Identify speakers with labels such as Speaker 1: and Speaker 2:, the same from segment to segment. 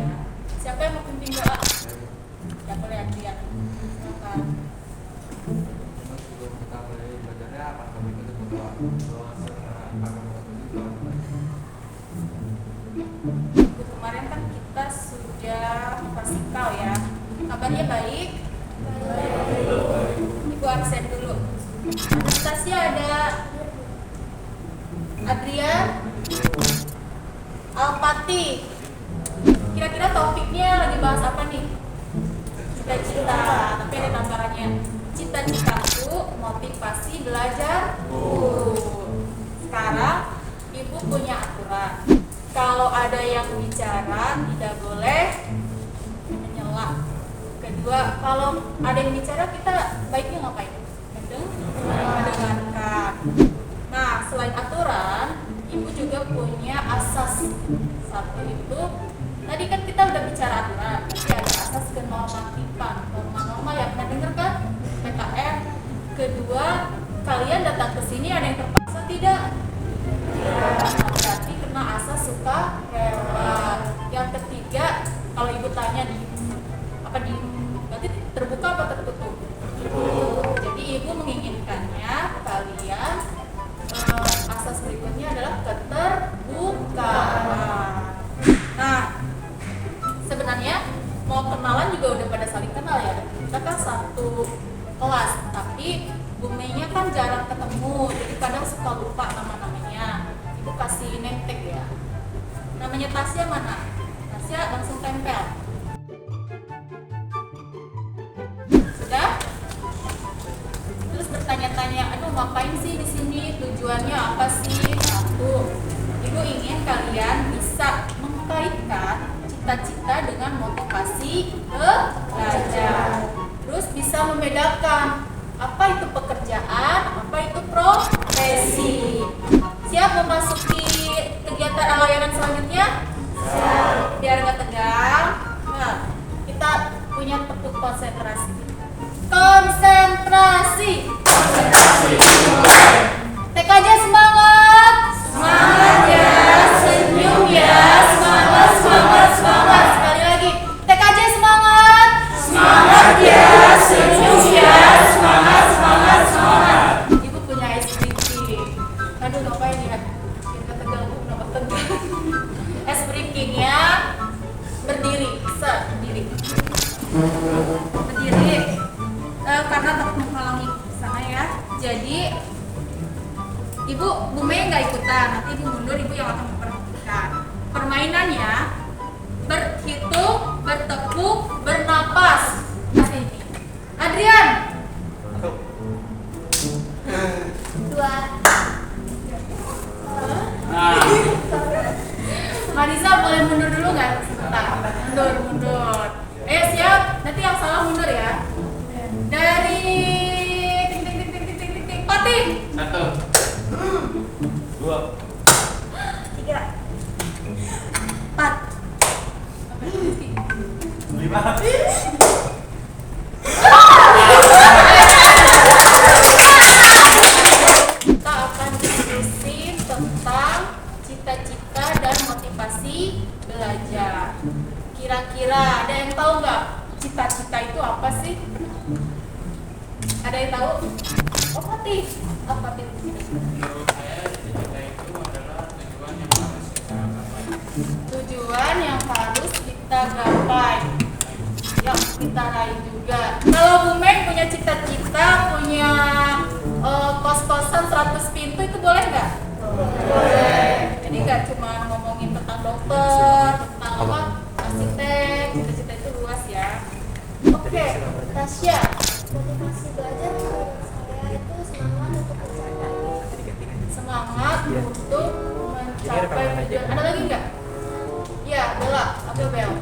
Speaker 1: ya. Siapa yang mau pimpin doa? Ya boleh Adrian. Silakan.
Speaker 2: Sebelum kita mulai belajarnya, apa kami kita berdoa
Speaker 1: Kemarin kan kita sudah prasikal ya. Kabarnya baik? Baik. Ibu absen dulu. Anastasia ada, Adrian, Alpati. Kira-kira topiknya lagi bahas apa nih? Cita-cita, tapi ada gambarannya. Cita-citaku motivasi belajarku. Sekarang ibu punya aturan. Kalau ada yang bicara tidak boleh menyela. Kedua, kalau ada yang bicara kita baiknya ngapain? Mendengarkan. Nah, selain aturan, ibu juga punya asas. Satu itu, tadi kan kita udah bicara aturan, tapi ada asas kenormatifan, norma-norma yang pernah dengar kan? PKM. Kedua, kalian datang ke sini ada yang terpaksa tidak? Berarti kena asas suka rela. Yang ketiga, kalau ibu tanya nih, berarti terbuka apa tertutup? Jadi ibu menginginkannya kalian asas berikutnya adalah keterbukaan. Nah, sebenarnya mau kenalan juga udah pada saling kenal ya. Kita kan satu kelas, tapi Bu Mei-nya kan jarang ketemu, jadi kadang suka lupa nama-namanya. Ibu kasih name tag ya. Namanya Tasya mana? Tasya langsung tempel. Sudah? Terus bertanya-tanya, aduh ngapain sih di sini? Tujuannya apa sih? Satu, ibu ingin kalian bisa mengkaitkan cita-cita dengan motivasi belajar. Terus bisa membedakan apa itu pekerjaan, apa itu profesi. Siap memasuki kegiatan layanan selanjutnya? Siap. Biar nggak tegang. Nah, kita punya tepuk konsentrasi. Konsentrasi. TKJ semangat. Semangat ya, senyum ya, semangat, semangat, semangat. Sekali lagi, TKJ semangat. Semangat ya, senyum ya, semangat, semangat, semangat. Ibu punya SBreaking. Aduh, ngapain ya? Kita tegang, kenapa tegang? SBreakingnya berdiri, berdiri. Berdiri. Karena takut menghalangi sana ya. Jadi ibu, Bu Mei nggak ikutan, nanti ibu mundur, ibu yang akan memperhatikan. Permainannya berhitung, bertepuk, bernapas. Kasih ini. Adrian. 2. Marisa boleh mundur dulu nggak? Sebentar. Mundur. Siap. Nanti yang salah mundur ya. Dari ting Pati.
Speaker 2: 1, 2,
Speaker 1: 3, 4,
Speaker 2: 5.
Speaker 1: Kita akan diskusi tentang cita-cita dan motivasi belajar. Kira-kira ada yang tahu nggak cita-cita itu apa sih? Ada yang tahu? Oh, Pati. Apa Pati?
Speaker 2: Menurut saya cita-cita itu adalah tujuan yang harus kita gapai.
Speaker 1: Yang kita raih juga. Kalau Bu Mei punya cita-cita, punya kos-kosan 100 pintu, itu boleh nggak? Boleh. Jadi nggak cuma ngomongin tentang dokter, tentang apa, arsitek, cita-cita itu luas ya. Oke, Tasya.
Speaker 3: Motivasi belajar menurut saya itu semangat untuk mencapai.
Speaker 1: Semangat untuk mencapai tujuan. Ada lagi nggak? Ya, Bella. Ambil Bel.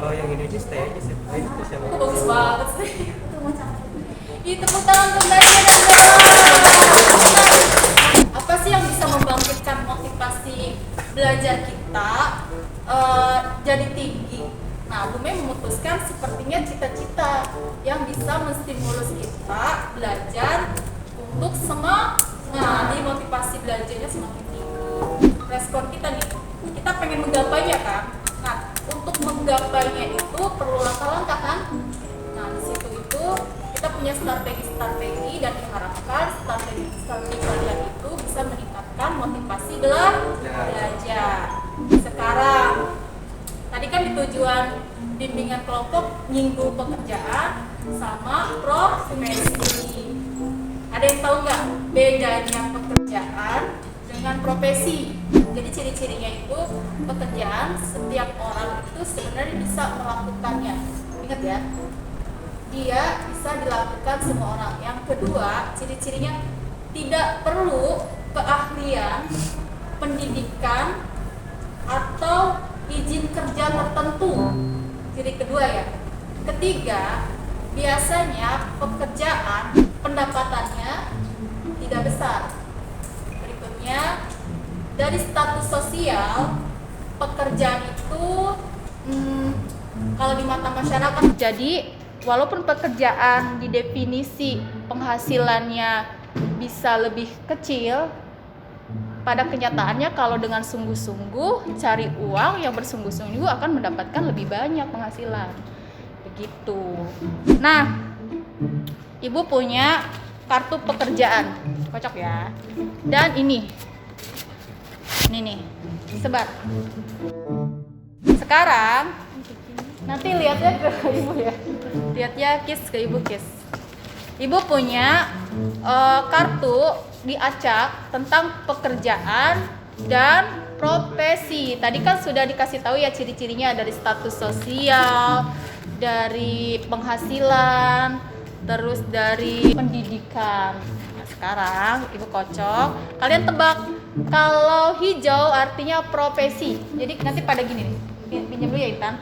Speaker 4: Oh, yang ini aja stay aja sih. Itu siapa?
Speaker 1: Itu bagus banget sih.
Speaker 3: Itu mencapai.
Speaker 1: Ih, tepuk tangan untuk Tasya dan Bella. Apa sih yang bisa membangkitkan motivasi belajar kita jadi tinggi? Nah, Bu Mei memutuskan sepertinya cita-cita yang bisa menstimulus kita belajar untuk semangat. Nah, di motivasi belajarnya menggapainya itu perlu langkah-langkah kan? Nah, di situ itu kita punya strategi-strategi dan diharapkan strategi kalian itu bisa meningkatkan motivasi belajar. Sekarang, tadi kan di tujuan bimbingan kelompok nyinggung pekerjaan sama profesi. Ada yang tahu nggak bedanya pekerjaan dengan profesi? Jadi ciri-cirinya itu pekerjaan setiap orang itu sebenarnya bisa melakukannya. Ingat ya, dia bisa dilakukan semua orang. Yang kedua, ciri-cirinya tidak perlu keahlian, pendidikan, atau izin kerja tertentu. Ciri kedua ya. Ketiga, biasanya pekerjaan pendapatannya tidak besar. Berikutnya, dari status sosial, pekerjaan itu kalau di mata masyarakat, jadi walaupun pekerjaan di definisi penghasilannya bisa lebih kecil, pada kenyataannya kalau dengan sungguh-sungguh cari uang yang bersungguh-sungguh akan mendapatkan lebih banyak penghasilan. Begitu. Nah, Ibu punya kartu pekerjaan, cocok ya. Dan ini nih, sebar. Sekarang nanti lihatnya ke Ibu ya. Lihatnya ke Ibu. Ibu punya kartu diacak tentang pekerjaan dan profesi. Tadi kan sudah dikasih tahu ya ciri-cirinya dari status sosial, dari penghasilan, terus dari pendidikan. Nah, sekarang Ibu kocok, kalian tebak. Kalau hijau artinya profesi. Jadi nanti pada gini nih. Pinjam dulu ya Intan.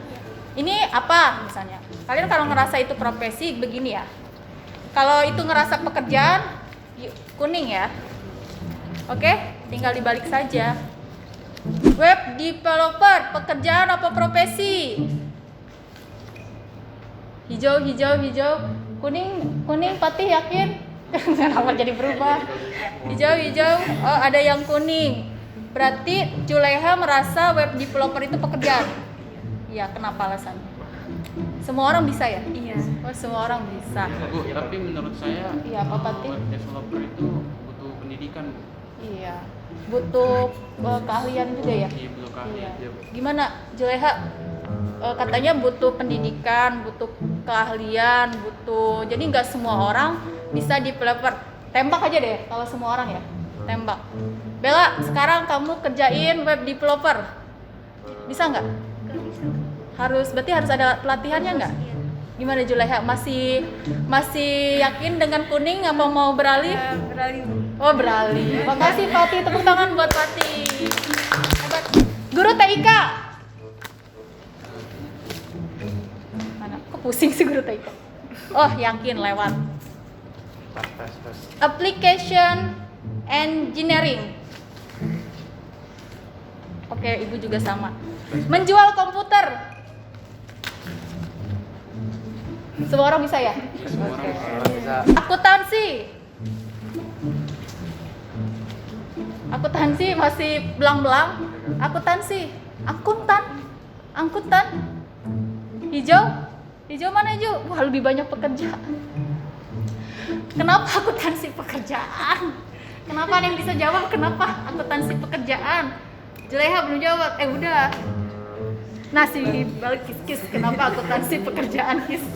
Speaker 1: Ini apa misalnya? Kalian kalau ngerasa itu profesi begini ya. Kalau itu ngerasa pekerjaan kuning ya. Oke, tinggal dibalik saja. Web developer, pekerjaan apa profesi? Hijau. Kuning, Patih yakin? Kenapa jadi berubah? Hijau. Oh, ada yang kuning. Berarti Juleha merasa web developer itu pekerjaan. Iya, kenapa alasannya? Semua orang bisa ya?
Speaker 2: Iya.
Speaker 1: Oh, semua orang bisa.
Speaker 5: Bu, tapi menurut saya
Speaker 1: Iya, apa Patih?
Speaker 5: web developer itu butuh pendidikan, Bu.
Speaker 1: Iya. Butuh keahlian juga ya?
Speaker 5: Iya, butuh keahlian.
Speaker 1: Iya. Gimana Juleha? Katanya butuh pendidikan, butuh keahlian, butuh. Jadi nggak semua orang bisa developer. Tembak aja deh kalau semua orang ya. Tembak. Bella, sekarang kamu kerjain web developer. Bisa nggak? Berarti harus ada pelatihannya nggak? Gimana Juleha? Masih yakin dengan kuning apa mau beralih?
Speaker 2: Beralih.
Speaker 1: Oh, beralih. Makasih Fatih, tepuk tangan buat Fatih. Hebat. Guru TIK. Mana? Kok pusing sih guru TIK? Oh, yakin lewat. Application Engineering. Oke, Ibu juga sama. Menjual komputer. Semua orang bisa ya?
Speaker 5: Semua orang bisa.
Speaker 1: Akuntansi masih belang-belang. Angkutan. Hijau mana hijau? Wah, lebih banyak pekerjaan. Kenapa akuntansi pekerjaan? Kenapa ada yang bisa jawab? Kenapa akuntansi pekerjaan? Juleha belum jawab. Udah. Nasi balik kis. Kenapa akuntansi pekerjaan kis?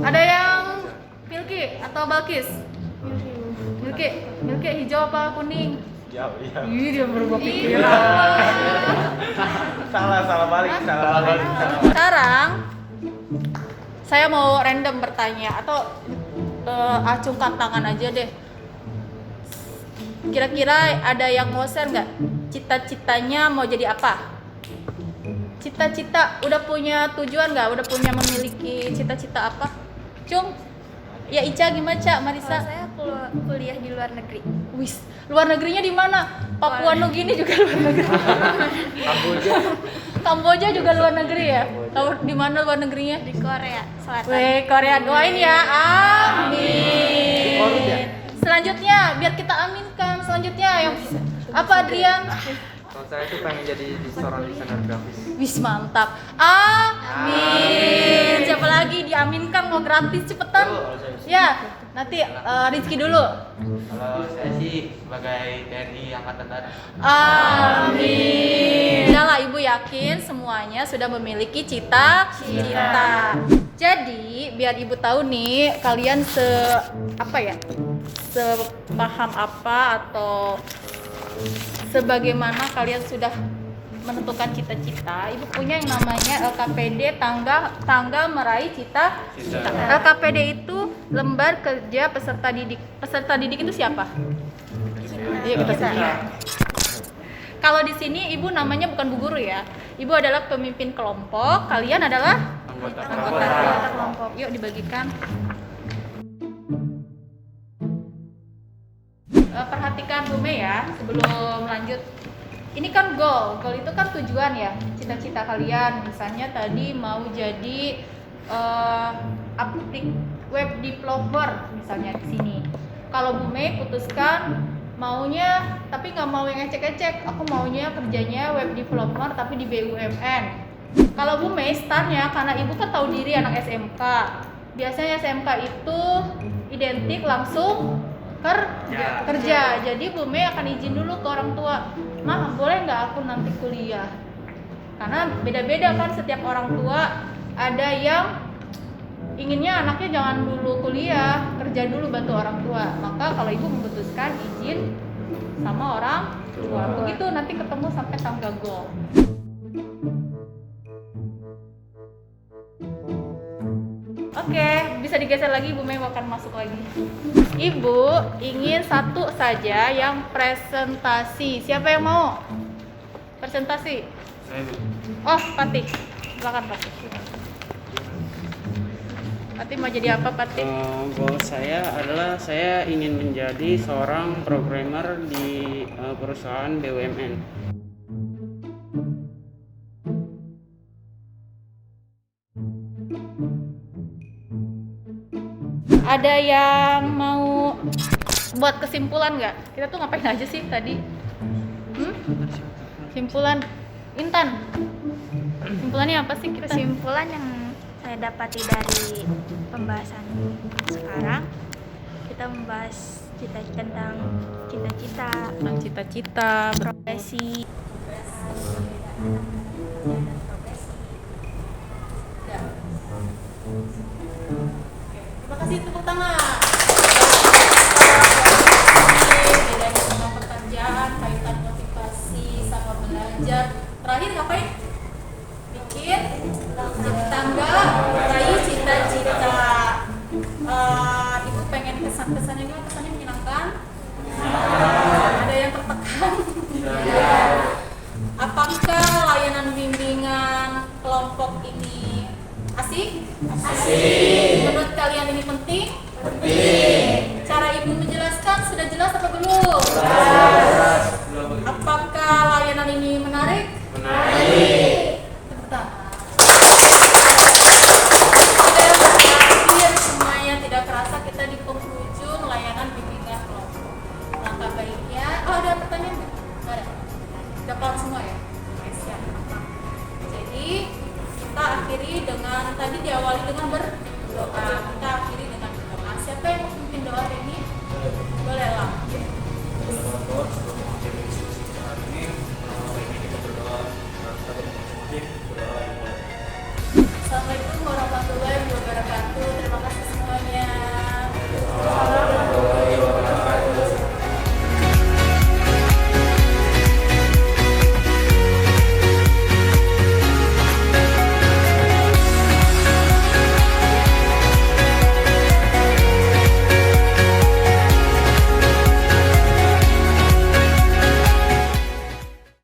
Speaker 1: Ada yang Milky atau Balkis? Milky hijau apa kuning? Iya, dia berubah pikiran.
Speaker 4: Salah balik.
Speaker 1: Sekarang saya mau random bertanya atau acungkan tangan aja deh. Kira-kira ada yang mau share nggak? Cita-citanya mau jadi apa? Cita-cita udah punya tujuan nggak? Udah punya memiliki cita-cita apa? Cung? Ya Ica gimana Cak? Marisa?
Speaker 3: Kalau saya kuliah di luar negeri.
Speaker 1: Wis, luar negerinya di mana? Papua Nugini juga luar negeri. Kamboja juga luar negeri ya? Tahu di mana luar negerinya?
Speaker 3: Di Korea Selatan.
Speaker 1: Weh, Korea doain ya. Amin. Selanjutnya, biar kita aminkan. Selanjutnya yang apa Adrian?
Speaker 4: Kalau saya tuh pengen jadi seorang desainer grafis.
Speaker 1: Wis mantap. Amin. Siapa lagi diaminkan mau gratis cepetan? Ya, nanti Rizky dulu.
Speaker 5: Kalau saya sih sebagai TNI Angkatan Darat.
Speaker 1: Amin. Udahlah, Ibu yakin semuanya sudah memiliki cita-cita. Jadi, biar Ibu tahu nih, kalian sepaham apa atau sebagaimana kalian sudah menentukan cita-cita, Ibu punya yang namanya LKPD, tangga meraih cita-cita. LKPD itu lembar kerja peserta didik. Peserta didik itu siapa? Iya, kita sendiri. Kalau di sini Ibu namanya bukan bu guru ya. Ibu adalah pemimpin kelompok, kalian adalah
Speaker 5: Anggota
Speaker 1: kelompok. Yuk dibagikan. Perhatikan Bu Mei ya sebelum lanjut. Ini kan goal itu kan tujuan ya, cita-cita kalian. Misalnya tadi mau jadi web developer misalnya di sini. Kalau Bu Mei putuskan maunya, tapi nggak mau yang ecek-ecek, aku maunya kerjanya web developer tapi di BUMN. Kalau Bu Mei startnya, karena Ibu kan tahu diri anak SMK, biasanya SMK itu identik langsung kerja. Jadi Bu Mei akan izin dulu ke orang tua, "Mah, boleh nggak aku nanti kuliah?" Karena beda-beda kan setiap orang tua. Ada yang inginnya anaknya jangan dulu kuliah, kerja dulu bantu orang tua. Maka kalau Ibu memutuskan izin sama orang tua, begitu nanti ketemu sampai tangga goal. Oke, bisa digeser lagi, Bu Mei akan masuk lagi. Ibu ingin satu saja yang presentasi. Siapa yang mau presentasi?
Speaker 5: Saya Bu.
Speaker 1: Oh, Patih. Silakan Patih. Patih mau jadi apa, Patih?
Speaker 6: Goal saya adalah saya ingin menjadi seorang programmer di perusahaan BUMN.
Speaker 1: Ada yang mau buat kesimpulan nggak? Kita tuh ngapain aja sih tadi? Kesimpulan, Intan. Kesimpulannya apa sih kita?
Speaker 3: Kesimpulan yang saya dapati dari pembahasan sekarang, kita membahas tentang cita-cita, profesi.
Speaker 1: Terima kasih, tepuk tangan. Bedanya sama pekerjaan, kaitan motivasi sama belajar. Terakhir ngapain? Bikin tangga meraih cita-cita. Ibu pengen kesannya gimana? Kesannya menyenangkan? Ada yang tertekan? Apakah layanan bimbingan kelompok ini asik? Asik. Menurut kalian ini penting? Penting. Cara Ibu menjelaskan sudah jelas apa belum? Jelas. Apakah layanan ini menarik? Menarik. Tepuk tangan. Terakhir semuanya tidak kerasa kita di penghujung layanan bimbingan kelompok. Langkah baiknya, ada pertanyaan nggak? Nggak ada. Udah paham semua ya? Oke, siap. Jadi kita akhiri dengan tadi diawali dengan berdoa.